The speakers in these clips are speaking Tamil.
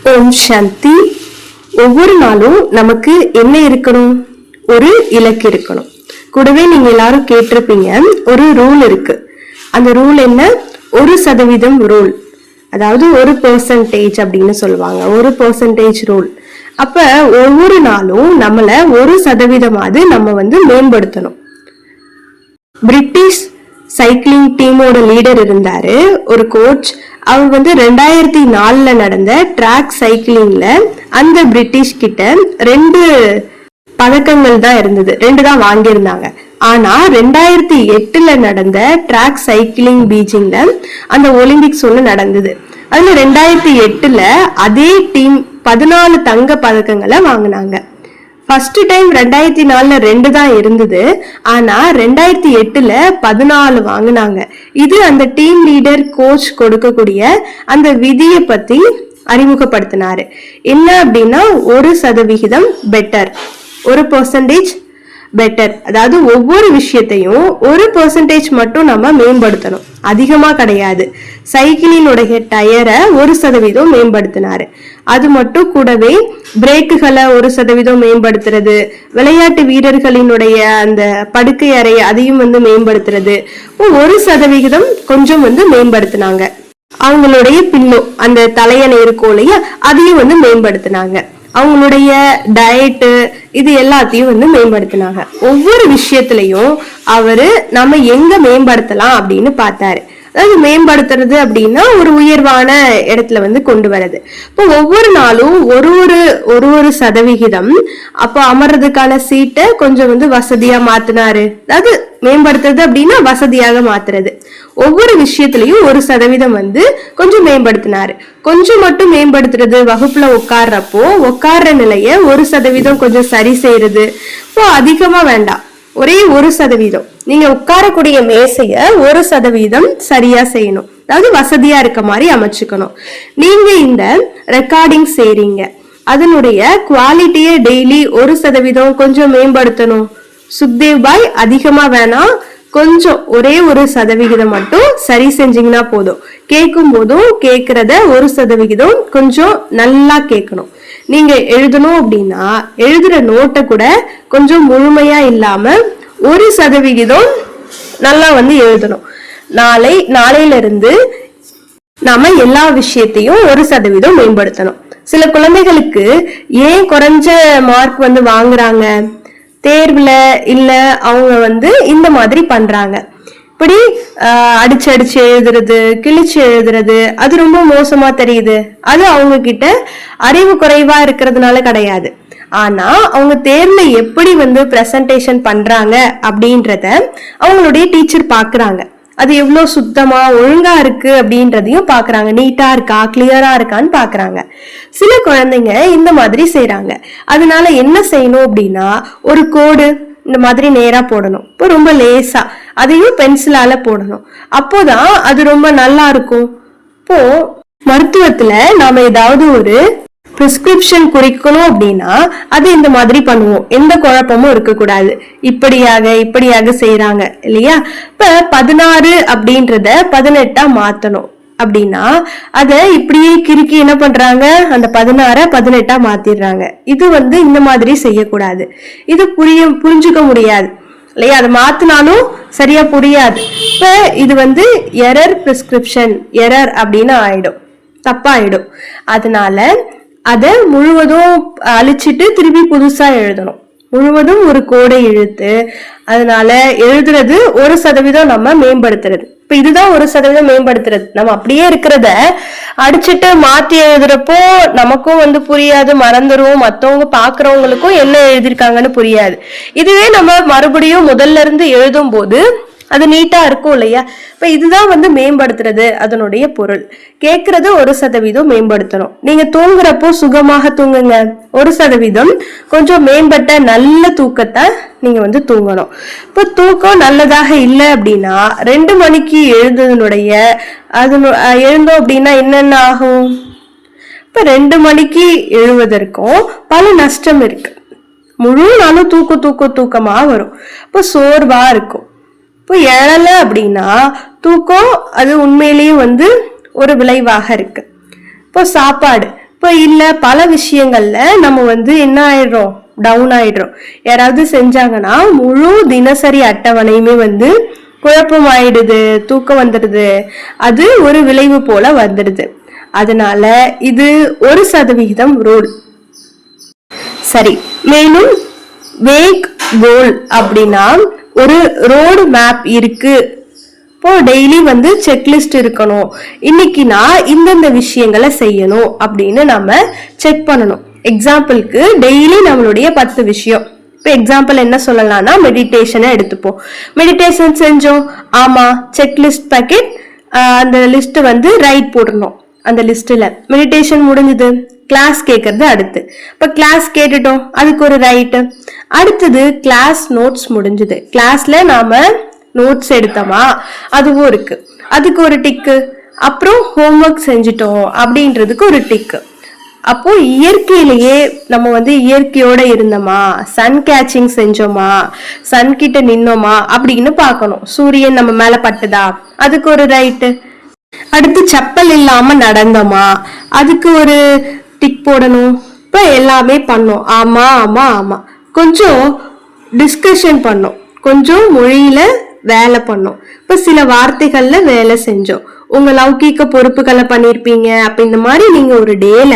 ஓம் சாந்தி. ஒவ்வொரு நாளும் நமக்கு என்ன இருக்கணும்? ஒரு இலக்கு இருக்கணும். கூடவே நீங்க எல்லாரும் கேட்டிருப்பீங்க, ஒரு ரூல் இருக்கு. அந்த ரூல் என்ன? 1% ரூல், அதாவது 1% அப்படின்னு சொல்லுவாங்க. 1% ரூல். அப்ப ஒவ்வொரு நாளும் நம்மள 1% நம்ம மேம்படுத்தணும். பிரிட்டிஷ் சைக்கிளிங் டீமோட லீடர் இருந்தாரு, ஒரு கோச். அவர் 2004 நடந்த ட்ராக் சைக்கிளிங்ல அந்த பிரிட்டிஷ் கிட்ட 2 பதக்கங்கள் தான் இருந்தது, 2 தான் வாங்கியிருந்தாங்க. ஆனா 2008 நடந்த ட்ராக் சைக்கிளிங் பீஜிங்ல அந்த ஒலிம்பிக்ஸ் ஒண்ணு நடந்தது. அதுல 2008 அதே டீம் 14 தங்க பதக்கங்களை வாங்கினாங்க. ஃபர்ஸ்ட் டைம் 2004 2 தான் இருந்தது, ஆனா 2008 14 வாங்கினாங்க. இது அந்த டீம் லீடர் கோச் கொடுக்கக்கூடிய அந்த விதியை பத்தி அறிமுகப்படுத்தினாரு. என்ன அப்படின்னா 1% பெட்டர், 1% பெட்டர். அதாவது ஒவ்வொரு விஷயத்தையும் 1% மட்டும் நம்ம மேம்படுத்தணும், அதிகமா கிடையாது. சைக்கிளினுடைய டயரை 1% மேம்படுத்தினாரு. அது மட்டும் கூடவே பிரேக்குகளை 1% மேம்படுத்துறது, விளையாட்டு வீரர்களினுடைய அந்த படுக்கை அறை அதையும் மேம்படுத்துறது. 1% கொஞ்சம் மேம்படுத்தினாங்க. அவங்களுடைய பில்லோ, அந்த தலையணை இருக்கும் இல்லையா, அதையும் மேம்படுத்தினாங்க. அவங்களுடைய டயட்டு, இது எல்லாத்தையும் மேம்படுத்தினாங்க. ஒவ்வொரு விஷயத்திலையும் அவரு நம்ம எங்க மேம்படுத்தலாம் அப்படின்னு பார்த்தாரு. அதாவது மேம்படுத்துறது அப்படின்னா ஒரு உயர்வான இடத்துல கொண்டு வர்றது. இப்போ ஒவ்வொரு நாளும் ஒரு சதவிகிதம் அப்போ அமர்றதுக்கான சீட்டை கொஞ்சம் வசதியா மாத்தினாரு. அதாவது மேம்படுத்துறது அப்படின்னா வசதியாக மாத்துறது. ஒவ்வொரு விஷயத்திலையும் 1% கொஞ்சம் மேம்படுத்தினாரு. கொஞ்சம் மட்டும் மேம்படுத்துறது, வகுப்புல உட்கார்ற நிலைய 1% கொஞ்சம் சரி செய்யறது. இப்போ அதிகமா வேண்டாம், ஒரே 1%. நீங்க உட்காரக்கூடிய மேசைய 1% சரியா செய்யணும், அதாவது வசதியா இருக்க மாதிரி அமைச்சுக்கணும். நீங்க இந்த ரெக்கார்டிங் செய்றீங்க, அதனுடைய குவாலிட்டியை டெய்லி 1% கொஞ்சம் மேம்படுத்தணும். சுக்தேவ் பாய் அதிகமா வேணாம், கொஞ்சம் ஒரே 1% மட்டும் சரி செஞ்சீங்கன்னா போதும். கேட்கும் போதும் கேட்கறத 1% கொஞ்சம் நல்லா கேட்கணும். நீங்க எழுதணும் அப்படின்னா எழுதுற நோட்டை கூட கொஞ்சம் முழுமையா இல்லாம 1% நல்லா எழுதணும். நாளையில இருந்து நாம எல்லா விஷயத்தையும் 1% மேம்படுத்தணும். சில குழந்தைகளுக்கு ஏன் குறைஞ்ச மார்க் வாங்குறாங்க? தேர்வுல இல்ல அவங்க இந்த மாதிரி பண்றாங்க. இப்படி அடிச்சு எழுதுறது, கிழிச்சு எழுதுறது, அது ரொம்ப மோசமா தெரியுது. அது அவங்க கிட்ட அறிவு குறைவா இருக்கிறதுனால கிடையாது. ஆனா அவங்க தேர்வுல எப்படி பிரசன்டேஷன் பண்றாங்க அப்படின்றத அவங்களுடைய டீச்சர் பாக்குறாங்க. அது எவ்வளவு சுத்தமா ஒழுங்கா இருக்கு அப்படின்றதையும் பாக்குறாங்க. நீட்டா இருக்கா, கிளியரா இருக்கான்னு பாக்குறாங்க. சில குழந்தைங்க இந்த மாதிரி செய்யறாங்க. அதனால என்ன செய்யணும் அப்படின்னா, ஒரு கோடு இந்த மாதிரி நேரா போடணும். இப்போ ரொம்ப லேசா அதையும் பென்சிலால போடணும். அப்போதான் அது ரொம்ப நல்லா இருக்கும். இப்போ மருத்துவத்துல நாம ஏதாவது ஒரு பிரிஸ்கிரிப்ஷன் குறிக்கணும் அப்படின்னா அது இந்த மாதிரி பண்ணுவோம், எந்த குழப்பமும் இருக்கக்கூடாது. இப்படியாக செய்யறாங்க இல்லையா? இப்ப 16 அப்படின்றத 18 மாத்தணும் அப்படின்னா அத இப்படியே கிறுக்கி என்ன பண்றாங்க, அந்த 16 18 மாத்திடுறாங்க. இது இந்த மாதிரி செய்யக்கூடாது. இது புரிஞ்சுக்க முடியாது இல்லையா? அதை மாத்தினாலும் சரியா புரியாது. இப்ப இது எரர் பிரிஸ்கிரிப்ஷன், எரர் அப்படின்னு ஆயிடும், தப்பாயிடும். அதனால அதை முழுவதும் அழிச்சிட்டு திருப்பி புதுசா எழுதணும். முழுவதும் ஒரு கோடை இழுத்து அதனால எழுதுறது 1% நம்ம மேம்படுத்துறது. இப்ப இதுதான் 1% மேம்படுத்துறது. நம்ம அப்படியே இருக்கிறத அடிச்சுட்டு மாத்தி எழுதுறப்போ நமக்கும் புரியாது, மறந்துடும். மத்தவங்க பாக்குறவங்களுக்கும் என்ன எழுதிருக்காங்கன்னு புரியாது. இதுவே நம்ம மறுபடியும் முதல்ல இருந்து எழுதும் போது அது நீட்டா இருக்கும் இல்லையா? இப்ப இதுதான் மேம்படுத்துறது. அதனுடைய பொருள் கேட்கறது 1% மேம்படுத்தணும். நீங்க தூங்குறப்போ சுகமாக தூங்குங்க. 1% கொஞ்சம் மேம்பட்ட நல்ல தூக்கத்தை நீங்க தூங்கணும். இப்ப தூக்கம் நல்லதாக இல்லை அப்படின்னா 2 மணிக்கு எழுந்ததனுடைய எழுந்தோம் அப்படின்னா என்னென்ன ஆகும்? இப்ப 2 மணிக்கு எழுவதற்கும் பல நஷ்டம் இருக்கு. முழு நாளும் தூக்கமா வரும். இப்ப சோர்வா இருக்கும். இப்போ எழல அப்படின்னா தூக்கம் அது உண்மையிலேயே ஒரு விளைவாக இருக்கு. இப்போ சாப்பாடு இப்ப இல்ல பல விஷயங்கள்ல நம்ம வந்து என்ன ஆயிடுறோம், டவுன் ஆயிடுறோம். யாராவது செஞ்சாங்கன்னா முழு தினசரி அட்டவணையுமே வந்து குழப்பம் ஆயிடுது, தூக்கம் வந்துடுது. அது ஒரு விளைவு போல வந்துடுது. அதனால இது 1% ரூல். சரி, மேலும் வேக் கோல் அப்படின்னா ஒரு ரோடு மேப் இருக்கு. இப்போ டெய்லி வந்து செக்லிஸ்ட் இருக்கணும். இன்னைக்கு நான் இந்தந்த விஷயங்களை செய்யணும் அப்படின்னு நம்ம செக் பண்ணணும். எக்ஸாம்பிளுக்கு டெய்லி நம்மளுடைய 10 விஷயம். இப்போ எக்ஸாம்பிள் என்ன சொல்லலாம்னா மெடிடேஷனை எடுத்துப்போம். மெடிடேஷன் செஞ்சோம், ஆமா, செக்லிஸ்ட் பேக்கெட், அந்த லிஸ்ட் வந்து ரைட் போடணும். அந்த லிஸ்ட்ல மெடிடேஷன் முடிஞ்சது, கிளாஸ் கேட்கறது அடுத்து. இப்ப கிளாஸ் கேட்டுட்டோம், அதுக்கு ஒரு ரைட்டு. அடுத்தது கிளாஸ் நோட்ஸ் முடிஞ்சது, கிளாஸ்ல நாம நோட்ஸ் எடுத்தோமா அதுவும் இருக்கு, அதுக்கு ஒரு டிக்கு. அப்புறம் ஹோம்ஒர்க் செஞ்சிட்டோம் அப்படின்றதுக்கு ஒரு டிக்கு. அப்போ இயற்கையிலேயே நம்ம வந்து இயற்கையோட இருந்தோமா, சன் கேச்சிங் செஞ்சோமா, சன் கிட்ட நின்னோமா அப்படின்னு பார்க்கணும். சூரியன் நம்ம மேல பட்டுதா, அதுக்கு ஒரு ரைட்டு. அடுத்து செப்பல் இல்லாம நடந்தோமா, அதுக்கு ஒரு டிக் போடணும். இப்ப எல்லாமே பண்ணோம், ஆமா ஆமா ஆமா. கொஞ்சம் டிஸ்கஷன் பண்ணோம், கொஞ்சம் மொழியில வேலை பண்ணோம். இப்ப சில வார்த்தைகள்ல வேலை செஞ்சோம். உங்க லௌகீக பொறுப்புகளை பண்ணிருப்பீங்க. அப்ப இந்த மாதிரி நீங்க ஒரு டேல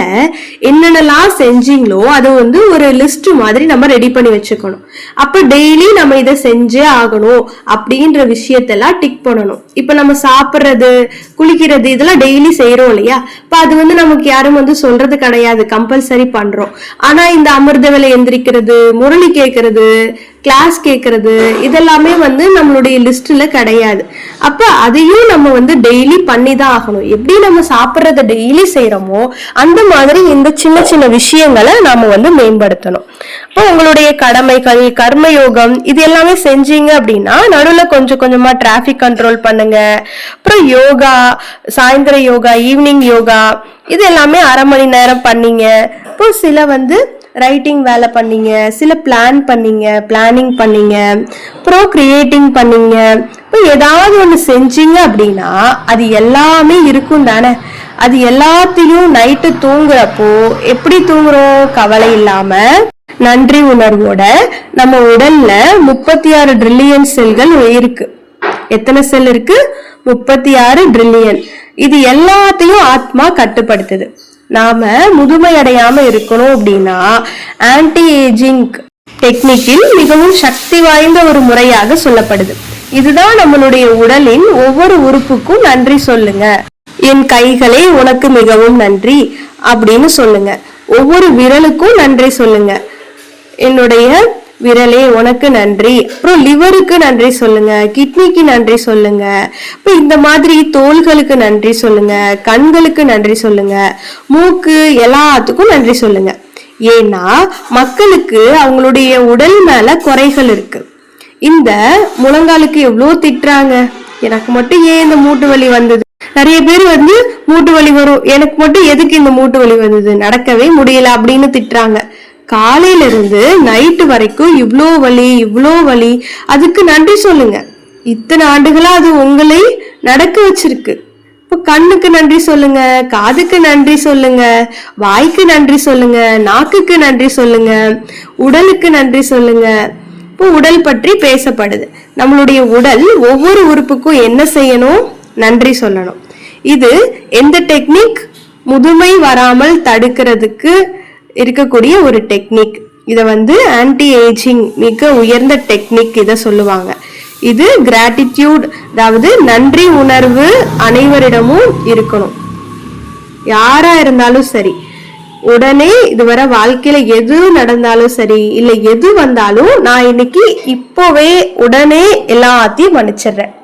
என்னென்னலாம் செஞ்சீங்களோ அதை வந்து ஒரு லிஸ்ட் மாதிரி நம்ம ரெடி பண்ணி வச்சுக்கணும். அப்ப டெய்லி நம்ம இதை செஞ்சே ஆகணும் அப்படின்ற விஷயத்தெல்லாம் டிக் பண்ணணும். இப்ப நம்ம சாப்பிடுறது, குளிக்கிறது இதெல்லாம் டெய்லி செய்யறோம் இல்லையா? இப்ப அது வந்து நமக்கு யாரும் வந்து சொல்றது கிடையாது, கம்பல்சரி பண்றோம். ஆனா இந்த அமிர்த வேலை எந்திரிக்கிறது, முரளி கேட்கறது, கிளாஸ் கேட்கறது இதெல்லாமே வந்து நம்மளுடைய லிஸ்ட்ல கிடையாது. அப்ப அதையும் நம்ம வந்து டெய்லி பண்ணிதான் ஆகணும். எப்படி நம்ம சாப்பிட்றத டெய்லி செய்யறோமோ அந்த மாதிரி இந்த சின்ன சின்ன விஷயங்களை நாம வந்து மேம்படுத்தணும். இப்போ உங்களுடைய கடமைகள், கர்மயோகம் இது எல்லாமே செஞ்சீங்க அப்படின்னா நடுவில் கொஞ்சம் கொஞ்சமா டிராபிக் கண்ட்ரோல் பண்ணுங்க. அப்புறம் யோகா, சாயந்தர யோகா, ஈவினிங் யோகா இது எல்லாமே 1/2 மணி நேரம் பண்ணீங்க. இப்போ சில வந்து ரைட்டிங் வேலை பண்ணீங்க, சில பிளானிங் பண்ணீங்க, அப்புறம் கிரியேட்டிங் பண்ணீங்க. இப்போ ஏதாவது ஒன்று செஞ்சீங்க அப்படின்னா அது எல்லாமே இருக்கும் தானே. அது எல்லாத்தையும் நைட்டு தூங்குறப்போ எப்படி தூங்குறோம், கவலை இல்லாம நன்றி உணர்வோட. நம்ம உடல்ல 36 ட்ரில்லியன் செல்கள் இருக்கு. எத்தனை செல் இருக்கு? 36 ட்ரில்லியன். இது எல்லாத்தையும் ஆத்மா கட்டுப்படுத்துது. நாம முதுமை அடையாம இருக்கணும் அப்படின்னா ஆன்டி ஏஜிங் டெக்னிக்கில் மிகவும் சக்தி வாய்ந்த ஒரு முறையாக சொல்லப்படுது. இதுதான் நம்மளுடைய உடலின் ஒவ்வொரு உறுப்புக்கும் நன்றி சொல்லுங்க. என் கைகளே உனக்கு மிகவும் நன்றி அப்படின்னு சொல்லுங்க. ஒவ்வொரு விரலுக்கும் நன்றி சொல்லுங்க. என்னுடைய விரலே உனக்கு நன்றி. அப்புறம் லிவருக்கு நன்றி சொல்லுங்க, கிட்னிக்கு நன்றி சொல்லுங்க. இப்ப இந்த மாதிரி தோள்களுக்கு நன்றி சொல்லுங்க, கண்களுக்கு நன்றி சொல்லுங்க, மூக்கு, எல்லாத்துக்கும் நன்றி சொல்லுங்க. ஏன்னா மக்களுக்கு அவங்களுடைய உடல் மேல குறைகள் இருக்கு. இந்த முழங்காலுக்கு எவ்வளவு திட்டுறாங்க, எனக்கு மட்டும் ஏன் இந்த மூட்டு வலி வந்தது. நிறைய பேர் வந்து மூட்டு வலி வரும், எனக்கு மட்டும் எதுக்கு இந்த மூட்டு வலி வந்தது, நடக்கவே முடியல அப்படின்னு திட்டுறாங்க. காலையில இருந்து நைட்டு வரைக்கும் இவ்வளோ வலி, அதுக்கு நன்றி சொல்லுங்க. இத்தனை ஆண்டுகளா அது உங்களை நடக்க வச்சிருக்கு. இப்போ கண்ணுக்கு நன்றி சொல்லுங்க, காதுக்கு நன்றி சொல்லுங்க, வாய்க்கு நன்றி சொல்லுங்க, நாக்குக்கு நன்றி சொல்லுங்க, உடலுக்கு நன்றி சொல்லுங்க. இப்போ உடல் பற்றி பேசப்படுது. நம்மளுடைய உடல் ஒவ்வொரு உறுப்புக்கும் என்ன செய்யணும், நன்றி சொல்லணும். இது எந்த டெக்னிக், முதுமை வராமல் தடுக்கிறதுக்கு இருக்கக்கூடிய ஒரு டெக்னிக். இதை வந்து ஆன்டி ஏஜிங் மிக உயர்ந்த டெக்னிக் இதை சொல்லுவாங்க. இது கிராட்டிடியூட், அதாவது நன்றி உணர்வு அனைவரிடமும் இருக்கணும். யாரா இருந்தாலும் சரி, உடனே இதுவரை வாழ்க்கையில எது நடந்தாலும் சரி, இல்லை எது வந்தாலும் நான் இன்னைக்கு இப்போவே உடனே எல்லாத்தையும் மன்னிச்சிடுறேன்,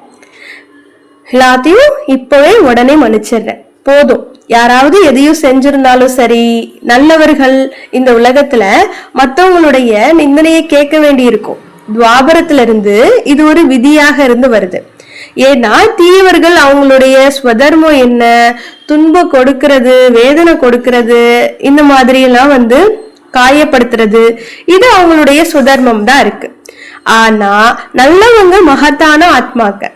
போதும். யாராவது எதையும் செஞ்சிருந்தாலும் சரி, நல்லவர்கள் இந்த உலகத்துல மற்றவங்களுடைய நிந்தனையை கேட்க வேண்டி இருக்கும். துவாபரத்துல இருந்து இது ஒரு விதியாக இருந்து வருது. ஏன்னா தீயவர்கள் அவங்களுடைய ஸ்வதர்மம் என்ன, துன்பம் கொடுக்கிறது, வேதனை கொடுக்கிறது, இந்த மாதிரி எல்லாம் வந்து காயப்படுத்துறது, இது அவங்களுடைய சுதர்மம் தான் இருக்கு. ஆனா நல்லவங்க மகத்தான ஆத்மாக்க,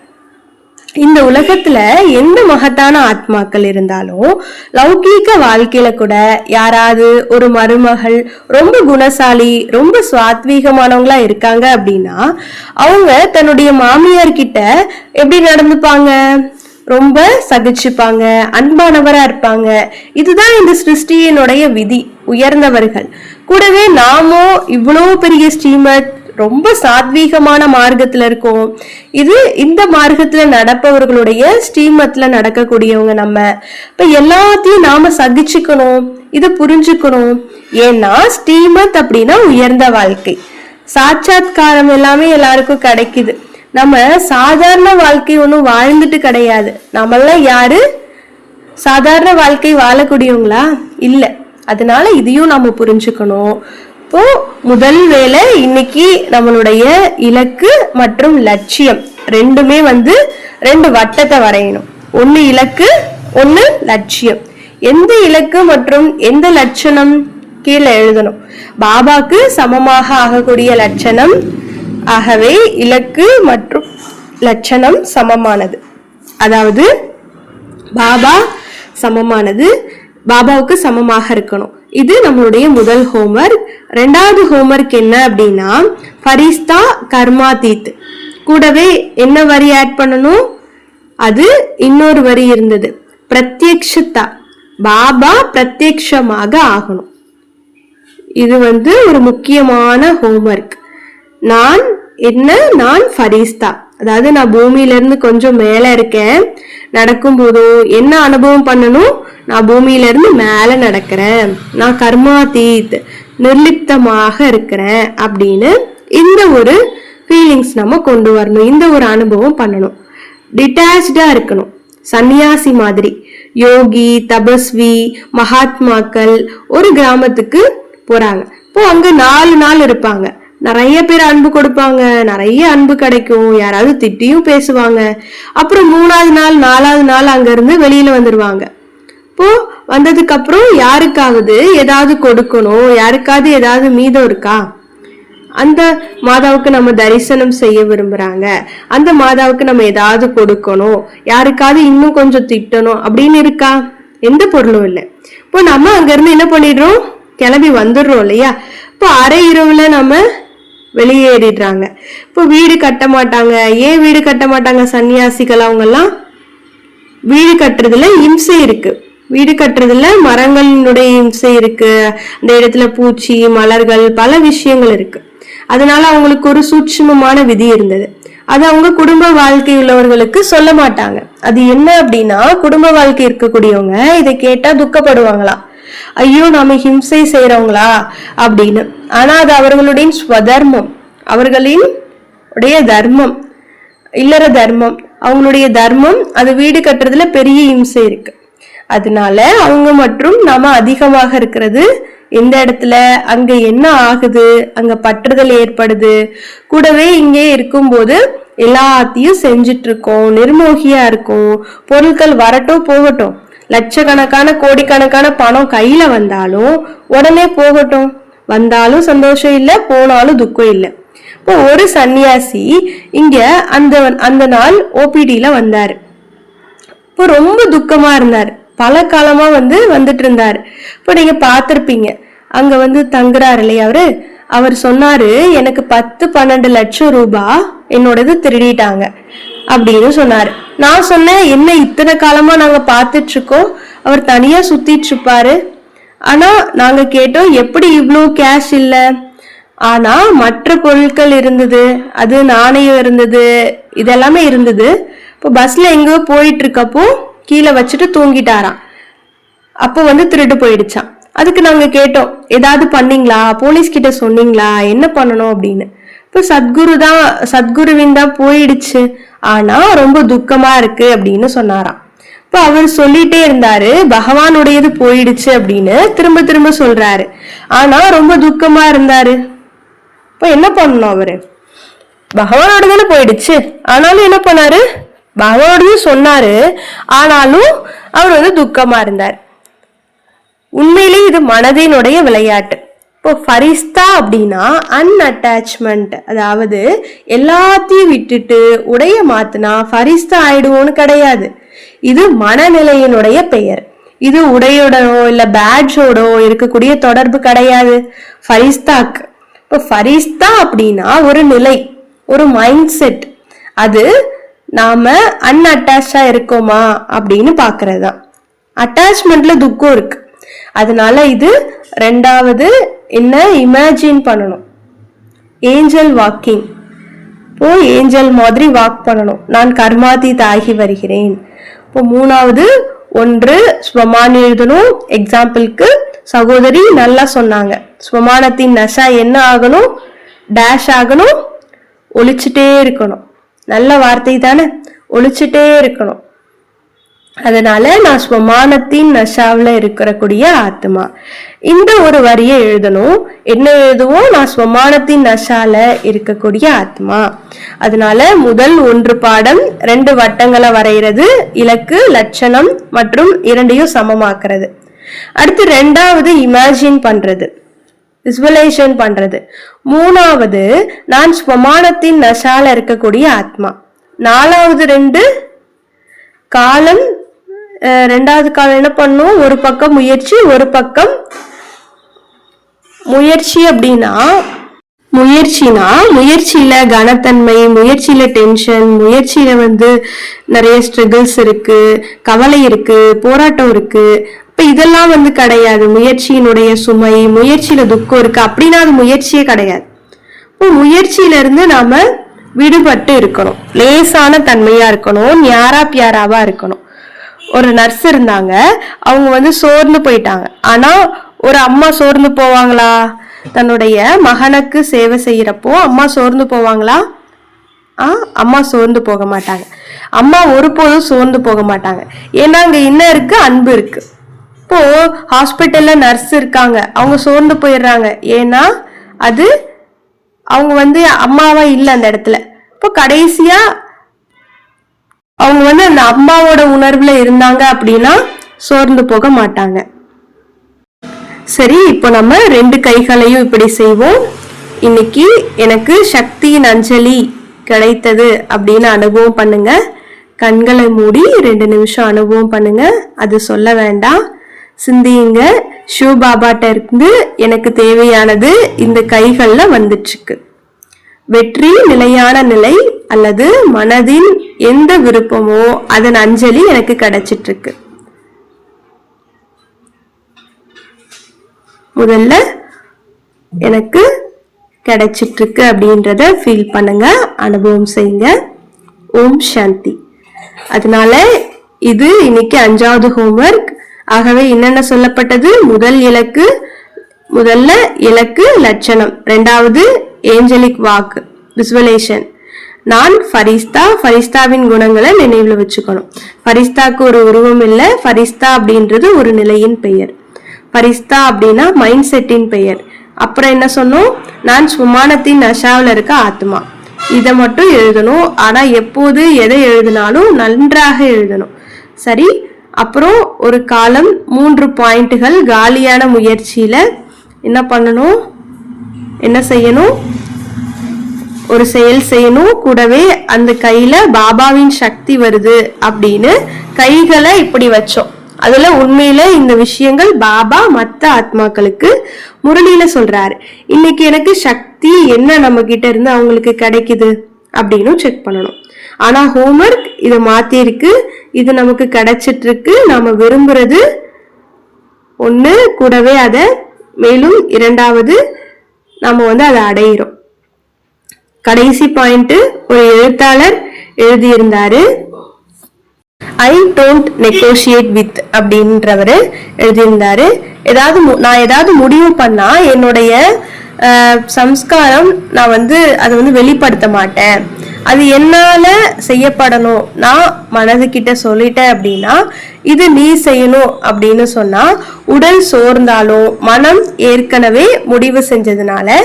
இந்த உலகத்துல எந்த மகத்தான ஆத்மாக்கள் இருந்தாலும் லௌகீக வாழ்க்கையில கூட யாராவது ஒரு மருமகள் ரொம்ப குணசாலி ரொம்ப சுவாத்வீகமானவங்களா இருக்காங்க அப்படின்னா அவங்க தன்னுடைய மாமியார் கிட்ட எப்படி நடந்துப்பாங்க? ரொம்ப சகிச்சுப்பாங்க, அன்பானவரா இருப்பாங்க. இதுதான் இந்த சிருஷ்டியினுடைய விதி. உயர்ந்தவர்கள் கூடவே நாமோ இவ்வளவு பெரிய ஸ்ரீமத் ரொம்ப சாத்வீகமான மார்க்கத்துல இருக்கும். இது இந்த மார்க்கத்துல நடப்பவர்களுடைய ஸ்ரீமத்ல நடக்கக்கூடியவங்க. நம்ம இப்ப எல்லாத்தையும் நாம சகிச்சுக்கணும், இதை புரிஞ்சுக்கணும். ஏன்னா ஸ்ரீமத் அப்படின்னா உயர்ந்த வாழ்க்கை, சாட்சாத்காரம் எல்லாமே எல்லாருக்கும் கிடைக்குது. நம்ம சாதாரண வாழ்க்கை ஒன்றும் வாழ்ந்துட்டு கிடையாது. நம்மெல்லாம் யாரு சாதாரண வாழ்க்கை வாழக்கூடியவங்களா? இல்லை. அதனால இதையும் நம்ம புரிஞ்சுக்கணும். இப்போ முதல் வேலை இன்னைக்கு நம்மளுடைய இலக்கு மற்றும் லட்சியம் ரெண்டுமே ரெண்டு வட்டத்தை வரையணும். ஒன்னு இலக்கு, ஒன்னு லட்சியம். எந்த இலக்கு மற்றும் எந்த லட்சணம் கீழே எழுதணும். பாபாக்கு சமமாக ஆகக்கூடிய லட்சணம். ஆகவே இலக்கு மற்றும் லட்சணம் சமமானது. அதாவது பாபா சமமானது, பாபாவுக்கு சமமாக இருக்கணும். இது நம்மளுடைய முதல் ஹோம்வொர்க். ரெண்டாவது ஹோம்வொர்க் என்ன அப்படின்னா ஃபரிஸ்தா கர்மாதீத். கூடவே என்ன வரி ஆட் பண்ணணும்? அது இன்னொரு வரி இருந்தது, பிரத்யக்ஷதா. பாபா பிரத்யக்ஷமாக ஆகணும். இது ஒரு முக்கியமான ஹோம்வொர்க். நான் ஃபரிஸ்தா, அதாவது நான் பூமியில இருந்து கொஞ்சம் மேல இருக்கேன். நடக்கும் போதோ என்ன அனுபவம் பண்ணணும்? நான் பூமியில இருந்து மேல நடக்கிறேன், நான் கர்மாதீத், நிர்லிப்தமாக இருக்கிறேன் அப்படின்னு இந்த ஒரு ஃபீலிங்ஸ் நம்ம கொண்டு வரணும். இந்த ஒரு அனுபவம் பண்ணணும். டிட்டாச்சா இருக்கணும், சன்னியாசி மாதிரி. யோகி, தபஸ்வி, மகாத்மாக்கள் ஒரு கிராமத்துக்கு போறாங்க. இப்போ அங்க 4 நாள் இருப்பாங்க. நிறைய பேர் அன்பு கொடுப்பாங்க, நிறைய அன்பு கிடைக்கும். யாராவது திட்டியும் பேசுவாங்க. அப்புறம் 3வது நாள் 4வது நாள் அங்க இருந்து வெளியில வந்துருவாங்க. இப்போ வந்ததுக்கு அப்புறம் யாருக்காவது ஏதாவது கொடுக்கணும், யாருக்காவது ஏதாவது மீதம் இருக்கா? அந்த மாதாவுக்கு நம்ம தரிசனம் செய்ய விரும்புறாங்க, அந்த மாதாவுக்கு நம்ம ஏதாவது கொடுக்கணும், யாருக்காவது இன்னும் கொஞ்சம் திட்டணும் அப்படின்னு இருக்கா? எந்த பொருளும் இல்லை. இப்போ நம்ம அங்க இருந்து என்ன பண்ணிடுறோம்? கிளம்பி வந்துடுறோம் இல்லையா? இப்போ அரை இரவுல நம்ம வெளியேறிடுறாங்க. இப்போ வீடு கட்ட மாட்டாங்க. ஏன் வீடு கட்ட மாட்டாங்க சன்னியாசிகள்? அவங்க எல்லாம் வீடு கட்டுறதுல இம்சை இருக்கு. வீடு கட்டுறதுல மரங்களினுடைய இம்சை இருக்கு. அந்த இடத்துல பூச்சி, மலர்கள், பல விஷயங்கள் இருக்கு. அதனால அவங்களுக்கு ஒரு சூட்சுமமான விதி இருந்தது. அது அவங்க குடும்ப வாழ்க்கை உள்ளவர்களுக்கு சொல்ல மாட்டாங்க. அது என்ன அப்படின்னா, குடும்ப வாழ்க்கை இருக்கக்கூடியவங்க இதை கேட்டா துக்கப்படுவாங்களாம். ஐயோ நாம ஹிம்சை செய்யறவங்களா அப்படின்னு. ஆனா அது அவர்களுடைய ஸ்வதர்மம், அவர்களின் உடைய தர்மம், இல்லற தர்மம், அவங்களுடைய தர்மம். அது வீடு கட்டுறதுல பெரிய இம்சை இருக்கு. அதனால அவங்க மற்றும் நாம அதிகமாக இருக்கிறது எந்த இடத்துல? அங்க என்ன ஆகுது? அங்க பற்றுதல் ஏற்படுது. கூடவே இங்கே இருக்கும்போது எல்லாத்தையும் செஞ்சிட்டு இருக்கோம், நிர்மோகியா இருக்கும். பொருட்கள் வரட்டும் போகட்டும், லட்சக்கணக்கான கோடிக்கணக்கான பணம் கையில வந்தாலும் உடனே போகட்டும். வந்தாலும் சந்தோஷம் இல்லை, போனாலும் துக்கம் இல்லை. இப்போ ஒரு சன்னியாசி இங்க அந்த நாள் ஓபிடியில வந்தாரு. இப்போ ரொம்ப துக்கமா இருந்தாரு. பல காலமா வந்துட்டு இருந்தாரு. இப்போ நீங்க பார்த்திருப்பீங்க, அங்க தங்குறாரு இல்லையா அவர் சொன்னாரு, எனக்கு 10-12 லட்சம் ரூபாய் என்னோடது திருடிட்டாங்க அப்படின்னு சொன்னாரு. நான் சொன்னேன், என்ன இத்தனை காலமா நாங்க பார்த்துட்டு இருக்கோம், அவர் தனியா சுத்திட்டு இருப்பாரு. ஆனா நாங்க கேட்டோம், எப்படி இவ்வளோ கேஷ் இல்ல? ஆனா மற்ற பொருட்கள் இருந்தது, அது நாணயம் இருந்தது, இதெல்லாமே இருந்தது. இப்போ பஸ்ல எங்கோ போயிட்டு இருக்கப்போ கீழே வச்சுட்டு தூங்கிட்டாராம். அப்போ திருட்டு போயிடுச்சான். அதுக்கு நாங்க கேட்டோம், ஏதாவது பண்ணீங்களா, போலீஸ் கிட்ட சொன்னீங்களா, என்ன பண்ணணும் அப்படின்னு. இப்போ சத்குருவின் தான் போயிடுச்சு, ஆனா ரொம்ப துக்கமா இருக்கு அப்படின்னு சொன்னாராம். இப்போ அவர் சொல்லிட்டே இருந்தாரு, பகவானுடையது போயிடுச்சு அப்படின்னு திரும்ப திரும்ப சொல்றாரு. ஆனா ரொம்ப துக்கமா இருந்தாரு. இப்போ என்ன பண்ணணும்? அவரு பகவானோட தானே போயிடுச்சு, ஆனாலும் என்ன பண்ணாரு? பகவானோடது சொன்னாரு, ஆனாலும் அவர் துக்கமா இருந்தார். உண்மையிலே இது மனதினுடைய விளையாட்டு. இப்போ ஃபரிஸ்தா அப்படின்னா அன்அட்டாச்மெண்ட், அதாவது எல்லாத்தையும் விட்டுட்டு உடைய மாத்தினா ஃபரிஸ்தா ஆயிடுவோன்னு கிடையாது. இது மனநிலையினுடைய பெயர். இது உடையோடோ இல்ல பேட்ஜோடோ இருக்கக்கூடிய தொடர்பு கிடையாது ஃபரிஸ்தாக்கு. இப்போ ஃபரிஸ்தா அப்படின்னா ஒரு நிலை, ஒரு மைண்ட் செட். அது நாம அன்அட்டாச்சா இருக்கோமா அப்படின்னு பாக்குறது தான். அட்டாச்மெண்ட்ல துக்கம் இருக்கு, அதனால இது ரெண்டாவது என்ன இமேஜின் பண்ணணும், ஏஞ்சல் வாக்கிங். இப்போ ஏஞ்சல் மாதிரி வாக் பண்ணணும். நான் கர்மாதீத் ஆகி வருகிறேன். இப்போ மூணாவது ஒன்று ஸ்வமான் எழுதணும். எக்ஸாம்பிளுக்கு சகோதரி நல்லா சொன்னாங்க, ஸ்வமானத்தின் நஷா என்ன ஆகணும், டேஷ் ஆகணும், ஒழிச்சுட்டே இருக்கணும். நல்ல வார்த்தை தானே, ஒழிச்சுட்டே இருக்கணும். அதனால நான் ஸ்வமானத்தின் நஷாவில் இருக்கக்கூடிய ஆத்மா. இந்த ஒரு வரியை எழுதணும். என்ன எழுதுவோம், நான் ஸ்வமானத்தின் நஷால இருக்கக்கூடிய ஆத்மா. அதனால முதல் 1 பாடம் 2 வட்டங்களை வரைகிறது, இலக்கு, லட்சணம் மற்றும் இரண்டையும் சமமாக்குறது. அடுத்து 2வது இமேஜின் பண்றது, விசுவலைசேஷன் பண்றது. 3வது நான் ஸ்வமானத்தின் நஷால இருக்கக்கூடிய ஆத்மா. 4வது 2 காலம். 2வது காலம் என்ன பண்ணும், ஒரு பக்கம் முயற்சி, ஒரு பக்கம் முயற்சி. அப்படின்னா முயற்சியில கனத்தன்மை, முயற்சியில டென்ஷன், முயற்சியில நிறைய ஸ்ட்ரகிள்ஸ் இருக்கு, கவலை இருக்கு, போராட்டம் இருக்கு. இப்ப இதெல்லாம் கிடையாது. முயற்சியினுடைய சுமை, முயற்சியில துக்கம் இருக்கு அப்படின்னா அது முயற்சியே கிடையாது. இப்போ முயற்சியில இருந்து நாம விடுபட்டு இருக்கணும், லேசான தன்மையா இருக்கணும், ஞாரா பியாராவா இருக்கணும். ஒரு நர்ஸ் இருந்தாங்க, அவங்க சோர்ந்து போயிட்டாங்க. ஆனா ஒரு அம்மா சோர்ந்து போவாங்களா? தன்னுடைய மகனுக்கு சேவை செய்யறப்போ அம்மா சோர்ந்து போவாங்களா? அம்மா சோர்ந்து போக மாட்டாங்க. அம்மா ஒருபோதும் சோர்ந்து போக மாட்டாங்க. ஏன்னா அங்க என்ன இருக்கு, அன்பு இருக்கு. இப்போ ஹாஸ்பிட்டல்ல நர்ஸ் இருக்காங்க, அவங்க சோர்ந்து போயிடுறாங்க. ஏன்னா அது அவங்க அம்மாவா இல்லை அந்த இடத்துல. இப்போ கடைசியா அவங்க அந்த அம்மாவோட உணர்வுல இருந்தாங்க அப்படின்னா சோர்ந்து போக மாட்டாங்க. சரி, இப்போ நம்ம 2 கைகளையும் இப்படி செய்வோம். இன்னைக்கு எனக்கு சக்தியின் அஞ்சலி கிடைத்தது அப்படின்னு அனுபவம் பண்ணுங்க. கண்களை மூடி 2 நிமிஷம் அனுபவம் பண்ணுங்க. அது சொல்ல வேண்டாம், சிந்தியுங்க. சிவ பாபாட்ட இருந்து எனக்கு தேவையானது இந்த கைகள்ல வந்துட்டு. வெற்றி, நிலையான நிலை அல்லது மனதின் எந்த விருப்பமோ அதன் அஞ்சலி எனக்கு கிடைச்சிட்டு இருக்கு. முதல்ல எனக்கு கிடைச்சிட்டு இருக்கு அப்படின்றத ஃபீல் பண்ணுங்க, அனுபவம் செய்யுங்க. ஓம் சாந்தி. அதனால இது இன்னைக்கு 5வது ஹோம்வொர்க். ஆகவே என்னென்ன சொல்லப்பட்டது, முதல்ல இலக்கு லட்சணம், 2வது ஏஞ்சலிக் வாக்கு விசுவலேஷன். நான் ஃபரிஸ்தாவின் குணங்களை நினைவுல வச்சுக்கணும். ஃபரிஸ்தாக்கு ஒரு உருவம் இல்லை, ஃபரிஸ்தா அப்படின்றது ஒரு நிலையின் பெயர். ஃபரிஸ்தா அப்படின்னா மைண்ட் செட்டின் பெயர். அப்புறம் என்ன சொன்னோம், நான் சுமானத்தின் நஷாவில் இருக்க ஆத்மா. இதை மட்டும் எழுதணும். ஆனா எப்போது எதை எழுதினாலும் நன்றாக எழுதணும். சரி, அப்புறம் ஒரு காலம் 3 பாயிண்ட்டுகள். காலியான முயற்சியில என்ன பண்ணணும், என்ன செய்யணும், ஒரு செயல் செய்யணும். கூடவே அந்த கையில பாபாவின் சக்தி வருது அப்படின்னு கைகளை இப்படி வச்சோம். அதுல உண்மையில இந்த விஷயங்கள் பாபா மற்ற ஆத்மாக்களுக்கு முரளியில சொல்றாரு. இன்னைக்கு எனக்கு சக்தி என்ன நம்ம கிட்ட இருந்து அவங்களுக்கு கிடைக்குது அப்படின்னு செக் பண்ணணும். ஆனா ஹோம்வொர்க் இதை மாத்தி இருக்கு, இது நமக்கு கிடைச்சிட்டு இருக்கு. நாம விரும்புறது ஒண்ணு, கூடவே அதை மேலும் 2வது நாம அதை அடையிறோம். கடைசி பாயிண்ட் ஒரு எழுத்தாளர் எழுதியிருந்தாரு, ஐ டோன்ட் நெகோஷியேட் வித் அப்படின்றவரு எழுதியிருந்தாரு. நான் ஏதாவது முடிவு பண்ணா என்னுடைய சம்ஸ்காரம் நான் அதை வெளிப்படுத்த மாட்டேன், அது என்னால செய்யப்படணும். நான் மனதுகிட்ட சொல்லிட்டேன் அப்படின்னா இது நீ செய்யணும் அப்படின்னு சொன்னா உடல் சோர்ந்தாலும் மனம் ஏற்கனவே முடிவு செஞ்சதுனால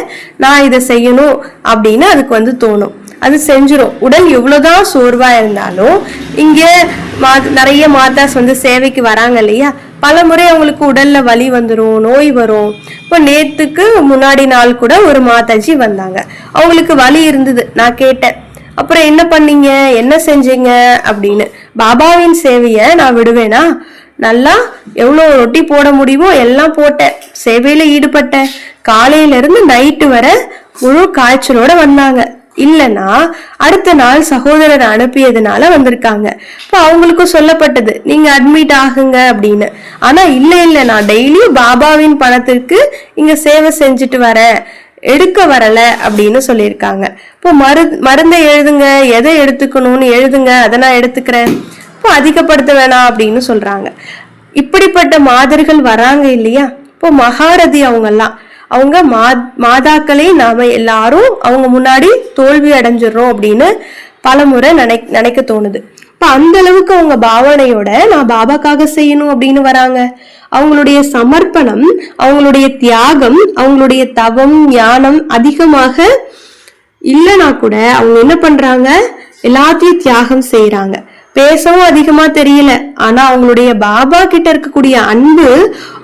நான் இதை செய்யணும் அப்படின்னு அதுக்கு தோணும், அது செஞ்சிடும். உடல் எவ்வளவுதான் சோர்வா இருந்தாலும் இங்க நிறைய மாதாஸ் சேவைக்கு வராங்க இல்லையா, பல முறை அவங்களுக்கு உடல்ல வலி வந்துடும், நோய் வரும். இப்போ நேத்துக்கு முன்னாடி நாள் கூட ஒரு மாதாஜி வந்தாங்க. அவங்களுக்கு வலி இருந்தது. நான் கேட்டேன், அப்புறம் என்ன பண்ணீங்க, என்ன செஞ்சீங்க அப்படின்னு. பாபாவின் சேவைய நான் விடுவேனா? நல்லா எவ்வளோ ரொட்டி போட முடியுமோ எல்லாம் போட்டேன், சேவையில ஈடுபட்டேன். காலையில இருந்து நைட்டு வர முழு காய்ச்சலோட வந்தாங்க. இல்லைன்னா அடுத்த நாள் சகோதரர் அனுப்பியதுனால வந்திருக்காங்க. இப்போ அவங்களுக்கும் சொல்லப்பட்டது நீங்க அட்மிட் ஆகுங்க அப்படின்னு. ஆனா இல்ல நான் டெய்லியும் பாபாவின் பணத்திற்கு இங்க சேவை செஞ்சுட்டு வரேன், எடுக்க வரல அப்படின்னு சொல்லியிருக்காங்க. இப்போ மருந்தை எழுதுங்க, எதை எடுத்துக்கணும்னு எழுதுங்க, அதை நான் எடுத்துக்கிறேன், இப்போ அதிகப்படுத்த வேணாம் அப்படின்னு சொல்றாங்க. இப்படிப்பட்ட மாதர்கள் வராங்க இல்லையா? இப்போ மகாரதி அவங்க மாதாக்களே நாம எல்லாரும் அவங்க முன்னாடி தோல்வி அடைஞ்சிடறோம் அப்படின்னு பல முறை நினைக்க தோணுது. இப்ப அந்த அளவுக்கு அவங்க பாவனையோட நான் பாபாக்காக செய்யணும் அப்படின்னு வராங்க. அவங்களுடைய சமர்ப்பணம், அவங்களுடைய தியாகம், அவங்களுடைய தவம் ஞானம் அதிகமாக இல்லைன்னா கூட அவங்க என்ன பண்றாங்க, எல்லாத்தையும் தியாகம் செய்யறாங்க. பேசவும் அதிகமா தெரியல, ஆனா அவங்களுடைய பாபா கிட்ட இருக்கக்கூடிய அன்பு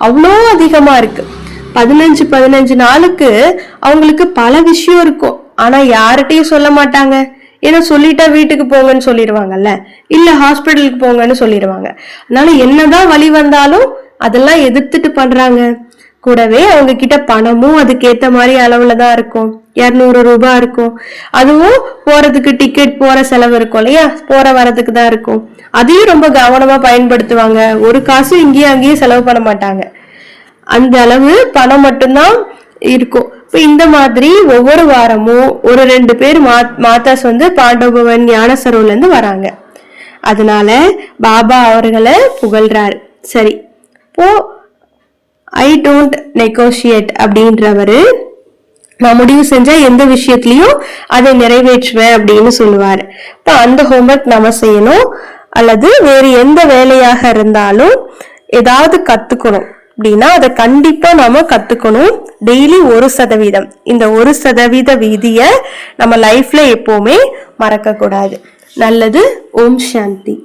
அவ்வளோ அதிகமா இருக்கு. 15 நாளுக்கு அவங்களுக்கு பல விஷயம் இருக்கும், ஆனா யார்கிட்டையும் சொல்ல மாட்டாங்க. ஏன்னா சொல்லிட்டா வீட்டுக்கு போங்கன்னு சொல்லிடுவாங்கல்ல, இல்ல ஹாஸ்பிட்டலுக்கு போங்கன்னு சொல்லிடுவாங்க. அதனால என்னதான் வலி வந்தாலும் அதெல்லாம் எதிர்த்துட்டு பண்றாங்க. கூடவே அவங்க கிட்ட பணமும் அதுக்கேத்த மாதிரி அளவுலதான் இருக்கும், 200 ரூபாய் இருக்கும். அதுவும் போறதுக்கு டிக்கெட் போற செலவு இருக்கும் இல்லையா, போற வரதுக்கு தான் இருக்கும். அதையும் ரொம்ப கவனமா பயன்படுத்துவாங்க. ஒரு காசு இங்கேயும் அங்கேயும் செலவு பண்ண மாட்டாங்க. அந்த அளவு பணம் மட்டும்தான் இருக்கும். இப்ப இந்த மாதிரி ஒவ்வொரு வாரமும் ஒரு 2 பேர் மாதாஸ் பாண்டவபவன் ஞான சரோவர்ல இருந்து வராங்க. அதனால பாபா அவர்களை புகழ்றாரு. சரி, இப்போ ஐ டோன்ட் நெகோஷியேட் அப்படின்றவரு நான் முடிவு செஞ்சா எந்த விஷயத்திலயும் அதை நிறைவேற்றுவேன் அப்படின்னு சொல்லுவாரு. இப்ப அந்த ஹோம்ஒர்க் நம்ம செய்யணும், அல்லது வேறு எந்த வேலையாக இருந்தாலும் ஏதாவது கத்துக்கணும் அப்படின்னா அதை கண்டிப்பா நாம கத்துக்கணும். டெய்லி 1%. இந்த 1% விதிய நம்ம லைஃப்ல எப்பவுமே மறக்க கூடாது. நல்லது. ஓம் சாந்தி.